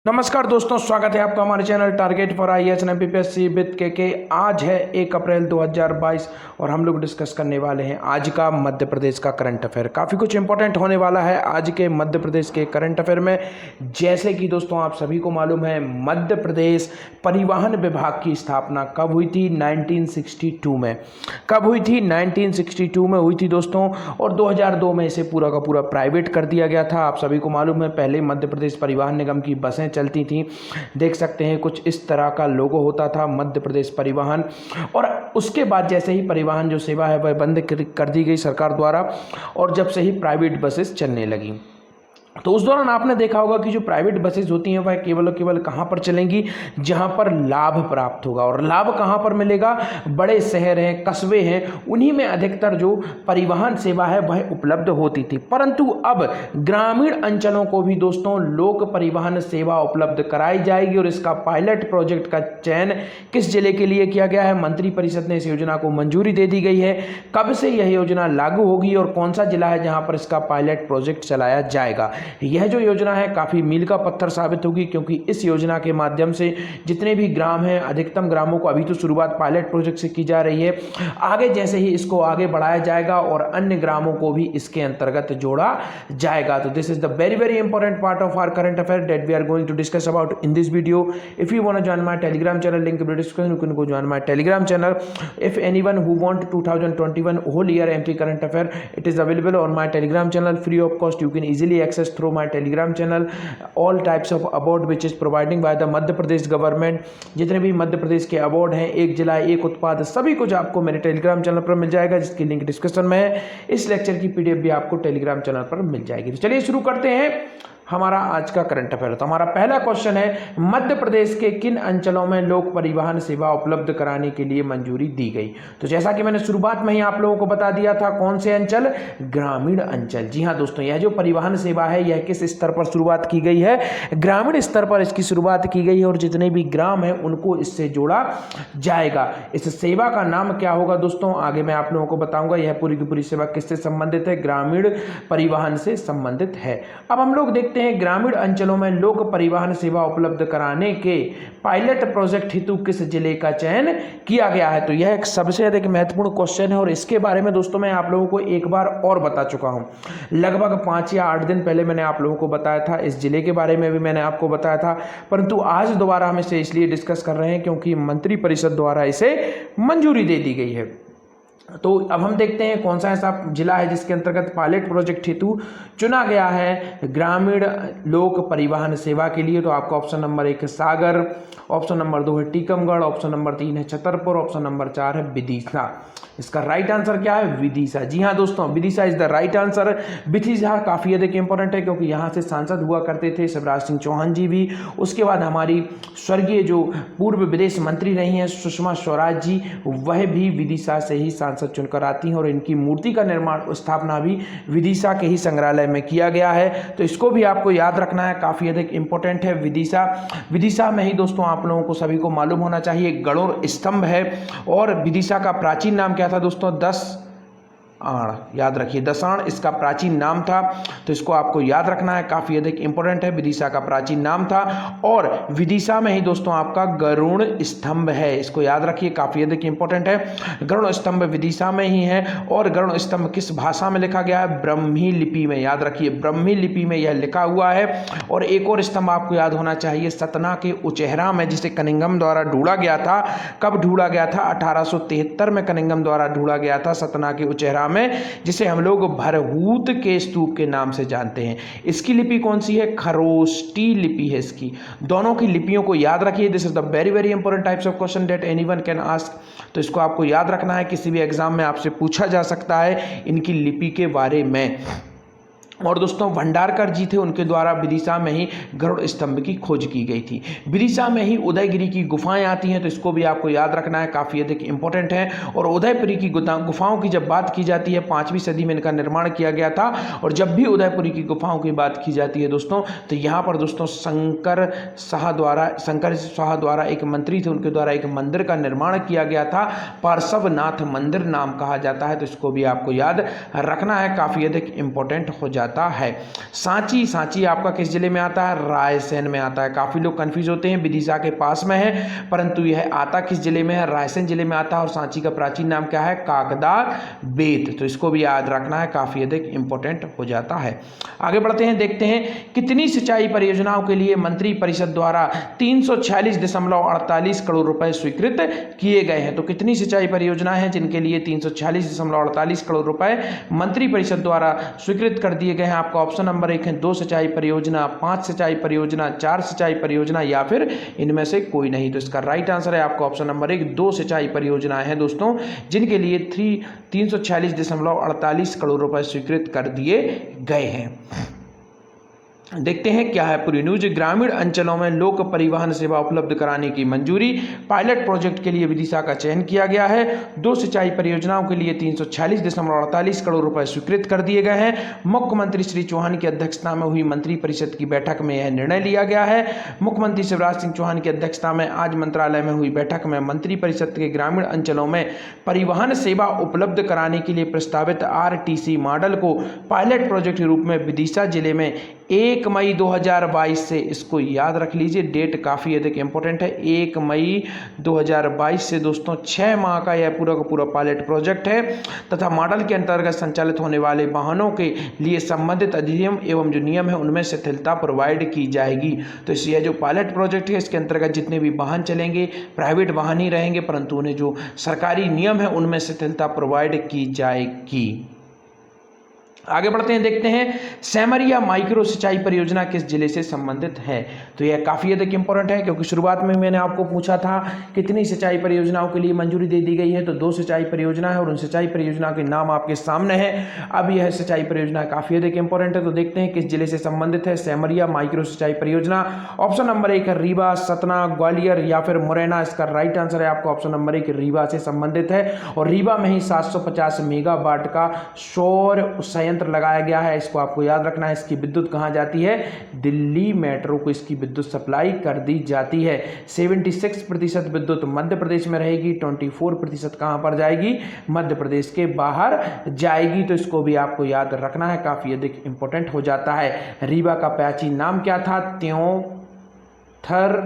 नमस्कार दोस्तों, स्वागत है आपका हमारे channel target for IAS and MPPSC with के। आज है 1 अप्रैल 2022 और हम लोग डिस्कस करने वाले हैं आज का मध्य प्रदेश का करंट अफेयर। काफ़ी कुछ इंपॉर्टेंट होने वाला है आज के मध्य प्रदेश के करंट अफेयर में। जैसे कि दोस्तों आप सभी को मालूम है, मध्य प्रदेश परिवहन विभाग की स्थापना कब हुई थी? 1962 में। कब हुई थी? 1962 में हुई थी दोस्तों, और 2002 में इसे पूरा का पूरा प्राइवेट कर दिया गया था। आप सभी को मालूम है, पहले मध्य प्रदेश परिवहन निगम की बसें चलती थी। देख सकते हैं कुछ इस तरह का लोगो होता था मध्य प्रदेश परिवहन। और उसके बाद जैसे ही परिवहन जो सेवा है वह बंद कर दी गई सरकार द्वारा, और जब से ही प्राइवेट बसेस चलने लगी। तो उस दौरान आपने देखा होगा कि जो प्राइवेट बसेस होती हैं वह केवल और केवल कहाँ पर चलेंगी? जहाँ पर लाभ प्राप्त होगा। और लाभ कहाँ पर मिलेगा? बड़े शहर हैं, कस्बे हैं, उन्हीं में अधिकतर जो परिवहन सेवा है वह उपलब्ध होती थी। परंतु अब ग्रामीण अंचलों को भी दोस्तों लोक परिवहन सेवा उपलब्ध कराई जाएगी, और इसका पायलट प्रोजेक्ट का चयन किस जिले के लिए किया गया है? मंत्रिपरिषद ने इस योजना को मंजूरी दे दी गई है। कब से यह योजना लागू होगी और कौन सा जिला है जहाँ पर इसका पायलट प्रोजेक्ट चलाया जाएगा? यह जो योजना है काफ़ी मील का पत्थर साबित होगी, क्योंकि इस योजना के माध्यम से जितने भी ग्राम हैं, अधिकतम ग्रामों को, अभी तो शुरुआत पायलट प्रोजेक्ट से की जा रही है, आगे जैसे ही इसको आगे बढ़ाया जाएगा और अन्य ग्रामों को भी इसके अंतर्गत जोड़ा जाएगा। तो this is the very very important part of our current affair that we are going to discuss about in this video. If you want to join my Telegram channel, link in the description, you can go join my telegram channel. If anyone who want 2021 whole year MP current affair, it is available on my telegram channel free of cost. You can easily access through my telegram channel all types of award which is providing by the Madhya Pradesh government. जितने भी मध्य प्रदेश के award हैं, एक जिला एक उत्पाद, सभी कुछ आपको मेरे टेलीग्राम चैनल पर मिल जाएगा, जिसकी लिंक डिस्क्रिप्शन में है। इस लेक्चर की पीडीएफ भी आपको टेलीग्राम चैनल पर मिल जाएगी। तो चलिए शुरू करते हैं हमारा आज का करंट अफेयर। तो हमारा पहला क्वेश्चन है, मध्य प्रदेश के किन अंचलों में लोक परिवहन सेवा उपलब्ध कराने के लिए मंजूरी दी गई? तो जैसा कि मैंने शुरुआत में ही आप लोगों को बता दिया था, कौन से अंचल? ग्रामीण अंचल। जी हाँ दोस्तों, यह जो परिवहन सेवा है यह किस स्तर पर शुरुआत की गई है? ग्रामीण स्तर पर इसकी शुरुआत की गई है, और जितने भी ग्राम है उनको इससे जोड़ा जाएगा। इस सेवा का नाम क्या होगा दोस्तों? आगे मैं आप लोगों को बताऊंगा। यह पूरी की पूरी सेवा किससे संबंधित है? ग्रामीण परिवहन से संबंधित है। अब हम लोग देखते हैं ग्रामीण अंचलों में लोक परिवहन सेवा उपलब्ध कराने के पायलट प्रोजेक्ट हेतु किस जिले का चयन किया गया है? तो यह एक सबसे अधिक महत्वपूर्ण क्वेश्चन है, और इसके बारे में दोस्तों मैं आप लोगों को एक बार और बता चुका हूं। लगभग 5 या 8 दिन पहले मैंने आप लोगों को बताया था। इस जिले के बारे में भी मैंने आपको बताया था, परंतु आज दोबारा हम इसे इसलिए डिस्कस कर रहे हैं क्योंकि मंत्रिपरिषद द्वारा इसे मंजूरी दे दी गई है। तो अब हम देखते हैं कौन सा ऐसा जिला है जिसके अंतर्गत पायलट प्रोजेक्ट हेतु चुना गया है ग्रामीण लोक परिवहन सेवा के लिए। तो आपका ऑप्शन नंबर 1 है सागर, ऑप्शन नंबर 2 है टीकमगढ़, ऑप्शन नंबर 3 है छतरपुर, ऑप्शन नंबर 4 है विदिशा। इसका राइट आंसर क्या है? विदिशा। जी हाँ दोस्तों, Vidisha is the right answer. Vidisha काफी अधिक इंपॉर्टेंट है, क्योंकि यहाँ से सांसद हुआ करते थे शिवराज सिंह चौहान जी भी। उसके बाद हमारी स्वर्गीय जो पूर्व विदेश मंत्री रही हैं सुषमा स्वराज जी, वह भी विदिशा से ही सांसद चुनकर आती हैं, और इनकी मूर्ति का निर्माण स्थापना भी विदिशा के ही संग्रहालय में किया गया है। तो इसको भी आपको याद रखना है, काफी अधिक इंपॉर्टेंट है विदिशा। विदिशा में ही दोस्तों आप लोगों को सभी को मालूम होना चाहिए गरुड़ स्तंभ है, और विदिशा का प्राचीन नाम क्या था दोस्तों? 10 आण। याद रखिए, दसाण इसका प्राचीन नाम था। तो इसको आपको याद रखना है, काफी अधिक इंपॉर्टेंट है। विदिशा का प्राचीन नाम था, और विदिशा में ही दोस्तों आपका गरुड़ स्तंभ है। इसको याद रखिए, काफी अधिक इंपॉर्टेंट है। गरुड़ स्तंभ विदिशा में ही है, और गरुड़ स्तंभ किस भाषा में लिखा गया है? ब्रह्मी लिपि में। याद रखिए, ब्रह्मी लिपि में यह लिखा हुआ है। और एक और स्तंभ आपको याद होना चाहिए, सतना के उचेहरा में, जिसे कनिंगम द्वारा ढूंढा गया था। कब ढूंढा गया था? 1873 में कनिंगम द्वारा ढूंढा गया था सतना के उचेहरा में, जिसे हम लोग भरहूत के स्तूप के नाम से जानते हैं। इसकी लिपि कौन सी है? खरोष्टी लिपि है इसकी। दोनों की लिपियों को याद रखिए। This is the very very important types of question that anyone can ask. तो इसको आपको याद रखना है, किसी भी एग्जाम में आपसे पूछा जा सकता है इनकी लिपि के बारे में। और दोस्तों भंडारकर जी थे, उनके द्वारा विदिशा में ही गरुड़ स्तंभ की खोज की गई थी। विदिशा में ही उदयगिरी की गुफाएं आती हैं, तो इसको भी आपको याद रखना है, काफ़ी अधिक इंपॉर्टेंट है। और उदयपुरी की गुफाओं की जब बात की जाती है, 5वीं सदी में इनका निर्माण किया गया था। और जब भी उदयपुरी की गुफाओं की बात की जाती है दोस्तों, तो यहाँ पर दोस्तों शंकर शाह द्वारा एक मंत्री थे, उनके द्वारा एक मंदिर का निर्माण किया गया था। पार्श्वनाथ मंदिर नाम कहा जाता है। तो इसको भी आपको याद रखना है, काफ़ी अधिक इंपॉर्टेंट हो जाता है। जाता है। सांची, सांची आपका किस जिले में आता है? रायसेन में आता है। काफ़ी लोग कन्फ्यूज होते हैं, विदिशा के पास में है, परंतु यह आता किस जिले में है? रायसेन जिले में आता है। और सांची का प्राचीन नाम क्या है? काकदार बेत। तो इसको भी याद रखना है, काफ़ी अधिक इंपॉर्टेंट हो जाता है। आगे बढ़ते हैं, देखते हैं कितनी सिंचाई परियोजनाओं के लिए मंत्री परिषद द्वारा 346.48 करोड़ रुपए स्वीकृत किए गए हैं। तो कितनी सिंचाई परियोजना है जिनके लिए 346.48 करोड़ रुपए मंत्री परिषद द्वारा स्वीकृत कर दिए गए हैं? आपका ऑप्शन नंबर 1 है 2 सिंचाई परियोजना, 5 सिंचाई परियोजना, 4 सिंचाई परियोजना या फिर इनमें से कोई नहीं। तो इसका राइट आंसर है आपका ऑप्शन नंबर 1, 2 सिंचाई परियोजनाएं हैं दोस्तों, जिनके लिए 346.48 करोड़ रुपए स्वीकृत कर दिए गए हैं। देखते हैं क्या है पूरी न्यूज। ग्रामीण अंचलों में लोक परिवहन सेवा उपलब्ध कराने की मंजूरी, पायलट प्रोजेक्ट के लिए विदिशा का चयन किया गया है। 2 सिंचाई परियोजनाओं के लिए 346.48 करोड़ रुपए स्वीकृत कर दिए गए हैं। मुख्यमंत्री श्री चौहान की अध्यक्षता में हुई मंत्री परिषद की बैठक में यह निर्णय लिया गया है। मुख्यमंत्री शिवराज सिंह चौहान की अध्यक्षता में आज मंत्रालय में हुई बैठक में मंत्री परिषद के ग्रामीण अंचलों में परिवहन सेवा उपलब्ध कराने के लिए प्रस्तावित RTC मॉडल को पायलट प्रोजेक्ट के रूप में विदिशा जिले में 1 मई 2022 से, इसको याद रख लीजिए, डेट काफ़ी अधिक इंपॉर्टेंट है, 1 मई 2022 से दोस्तों 6 माह का यह पूरा का पूरा पायलट प्रोजेक्ट है तथा मॉडल के अंतर्गत संचालित होने वाले वाहनों के लिए संबंधित अधिनियम एवं जो नियम है उनमें शिथिलता प्रोवाइड की जाएगी। तो यह जो पायलट प्रोजेक्ट है इसके अंतर्गत जितने भी वाहन चलेंगे प्राइवेट वाहन ही रहेंगे, परंतु उन्हें जो सरकारी नियम है उनमें शिथिलता प्रोवाइड की जाएगी। आगे बढ़ते हैं, देखते हैं सेमरिया माइक्रो सिंचाई परियोजना किस जिले से संबंधित है। तो यह काफ़ी अधिक इंपॉर्टेंट है क्योंकि शुरुआत में मैंने आपको पूछा था कितनी सिंचाई परियोजनाओं के लिए मंजूरी दे दी गई है, तो 2 सिंचाई परियोजना है और उन सिंचाई परियोजना के नाम आपके सामने है। अब यह सिंचाई परियोजना काफ़ी अधिक इंपॉर्टेंट है, तो देखते हैं किस जिले से संबंधित है सेमरिया माइक्रो सिंचाई परियोजना। ऑप्शन नंबर 1 है रीवा, सतना, ग्वालियर या फिर मुरैना। इसका राइट आंसर है आपका ऑप्शन नंबर 1 रीवा से संबंधित है और रीवा में ही 750 मेगावाट का सौर संयंत्र लगाया गया है। इसको आपको याद रखना है। इसकी विद्युत कहां जाती है? दिल्ली मेट्रो को इसकी विद्युत सप्लाई कर दी जाती है। 76% विद्युत मध्य प्रदेश में रहेगी, 24% कहां पर जाएगी? मध्य प्रदेश के बाहर जाएगी। तो इसको भी आपको याद रखना है, काफी अधिक इंपॉर्टेंट हो जाता है। रीवा का प्राचीन नाम क्या था? त्योंथर,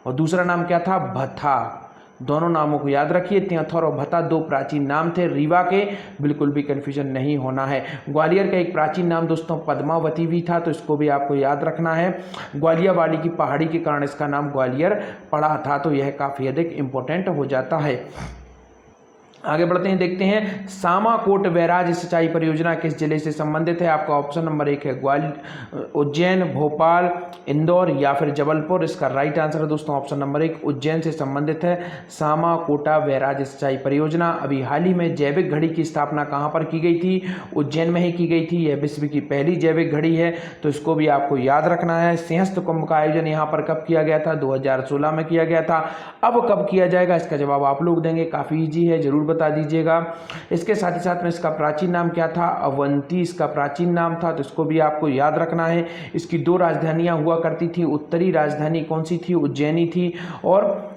और दूसरा नाम क्या था? भथा। दोनों नामों को याद रखिए, त्योंथर और भथा 2 प्राचीन नाम थे रीवा के, बिल्कुल भी कंफ्यूजन नहीं होना है। ग्वालियर का एक प्राचीन नाम दोस्तों पद्मावती भी था, तो इसको भी आपको याद रखना है। ग्वालियर वाली की पहाड़ी के कारण इसका नाम ग्वालियर पड़ा था, तो यह काफ़ी अधिक इंपॉर्टेंट हो जाता है। आगे बढ़ते हैं, देखते हैं सामाकोट बैराज सिंचाई परियोजना किस जिले से संबंधित है। आपका ऑप्शन नंबर 1 है ग्वालियर, उज्जैन, भोपाल, इंदौर या फिर जबलपुर। इसका राइट आंसर है दोस्तों ऑप्शन नंबर 1 उज्जैन से संबंधित है सामाकोटा बैराज सिंचाई परियोजना। अभी हाल ही में जैविक घड़ी की स्थापना कहाँ पर की गई थी? उज्जैन में ही की गई थी। यह विश्व की पहली जैविक घड़ी है, तो इसको भी आपको याद रखना है। सिंहस्थ कुंभ का आयोजन यहाँ पर कब किया गया था? 2016 में किया गया था। अब कब किया जाएगा इसका जवाब आप लोग देंगे, काफ़ी ईजी है, जरूर बता दीजिएगा। इसके साथ ही साथ में इसका प्राचीन नाम क्या था? अवंती इसका प्राचीन नाम था, तो इसको भी आपको याद रखना है। इसकी 2 राजधानियां हुआ करती थी। उत्तरी राजधानी कौन सी थी? उज्जैनी थी, और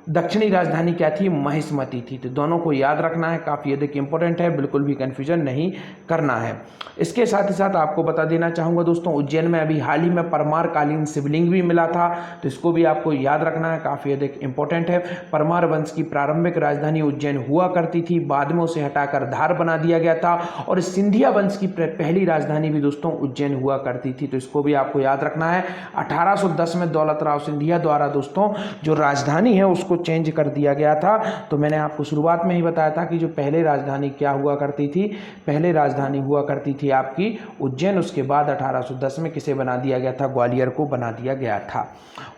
दक्षिणी राजधानी क्या थी? महिष्मती थी। तो दोनों को याद रखना है, काफ़ी अधिक इंपॉर्टेंट है, बिल्कुल भी कंफ्यूजन नहीं करना है। इसके साथ ही साथ आपको बता देना चाहूँगा दोस्तों, उज्जैन में अभी हाल ही में परमार कालीन शिवलिंग भी मिला था, तो इसको भी आपको याद रखना है, काफ़ी अधिक इंपॉर्टेंट है। परमार वंश की प्रारंभिक राजधानी उज्जैन हुआ करती थी, बाद में उसे हटाकर धार बना दिया गया था, और सिंधिया वंश की पहली राजधानी भी दोस्तों उज्जैन हुआ करती थी, तो इसको भी आपको याद रखना है। 1810 में दौलत राव सिंधिया द्वारा दोस्तों जो राजधानी है उसको चेंज कर दिया गया था। तो मैंने आपको शुरुआत में ही बताया था कि जो पहले राजधानी क्या हुआ करती थी? पहले राजधानी हुआ करती थी आपकी उज्जैन, उसके बाद 1810 में किसे बना दिया गया था? ग्वालियर को बना दिया गया था।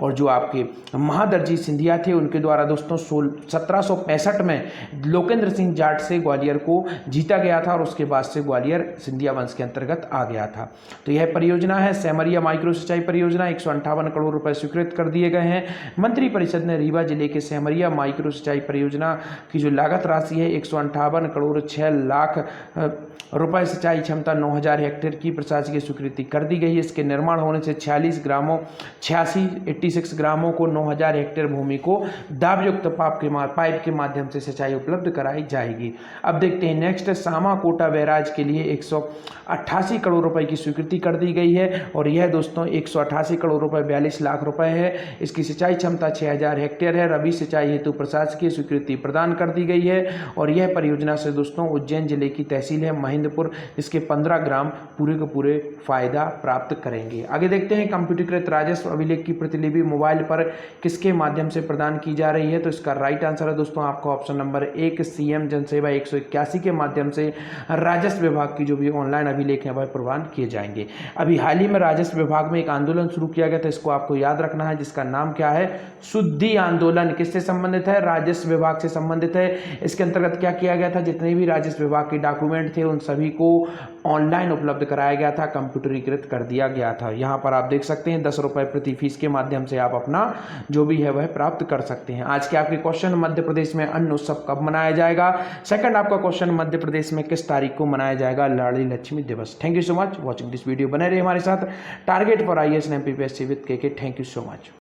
और जो आपके महादरजी सिंधिया थे उनके द्वारा दोस्तों 1765 में लोकेंद्र सिंह जाट से ग्वालियर को जीता गया था, और उसके बाद से ग्वालियर सिंधिया वंश के अंतर्गत आ गया था। तो यह परियोजना है सेमरिया माइक्रो सिंचाई परियोजना, 158 करोड़ रुपए स्वीकृत कर दिए गए हैं। मंत्री परिषद ने रीवा जिले के सेमरिया माइक्रो सिंचाई परियोजना की जो लागत राशि है 158 करोड़ 6 लाख रुपए, सिंचाई क्षमता 9000 हेक्टेयर की प्रशासकीय स्वीकृति कर दी गई है। इसके निर्माण होने से 86 ग्रामों को 9000 हेक्टेयर भूमि को दाबयुक्त पाइप के माध्यम से सिंचाई उपलब्ध कराई जाएगी। अब देखते हैं नेक्स्ट, सामा कोटा बैराज के लिए 188 करोड़ रुपए की स्वीकृति कर दी गई है और यह दोस्तों 188 करोड़ रुपए 42 लाख रुपए है। इसकी सिंचाई क्षमता 6000 हेक्टेयर है। रबी सिंचाई हेतु प्रशासकीय स्वीकृति प्रदान कर दी गई है और यह परियोजना से दोस्तों उज्जैन जिले की तहसील है महेंद्रपुर, इसके 15 ग्राम पूरे के पूरे फायदा प्राप्त करेंगे। आगे देखते हैं, कंप्यूटरीकृत राजस्व अभिलेख की प्रतिलिपि मोबाइल पर किसके माध्यम से प्रदान की जा रही है? तो इसका राइट आंसर है दोस्तों आपका ऑप्शन नंबर 1, सीएम जनसेवा 181 के माध्यम से राजस्व विभाग की जो भी ऑनलाइन अभिलेख है वह प्रदान किए जाएंगे। अभी हाल ही में राजस्व विभाग में एक आंदोलन शुरू किया गया था, इसको आपको याद रखना है, जिसका नाम क्या है? शुद्धि आंदोलन। किससे संबंधित है? राजस्व विभाग से संबंधित है। इसके अंतर्गत क्या किया गया था? जितने भी राजस्व विभाग के डॉक्यूमेंट थे उन सभी को ऑनलाइन उपलब्ध कराया गया था, कंप्यूटरीकृत कर दिया गया था। यहाँ पर आप देख सकते हैं 10 रुपए प्रति फीस के माध्यम से आप अपना जो भी है वह प्राप्त कर सकते हैं। आज के आपके क्वेश्चन, मध्य प्रदेश में अन्न उत्सव कब मनाया जाएगा? सेकंड आपका क्वेश्चन, मध्य प्रदेश में किस तारीख को मनाया जाएगा लाडली लक्ष्मी दिवस? Thank you so much watching this video. बने रहिए हमारे साथ। Target for IAS and MPPSC with KK। Thank you so much.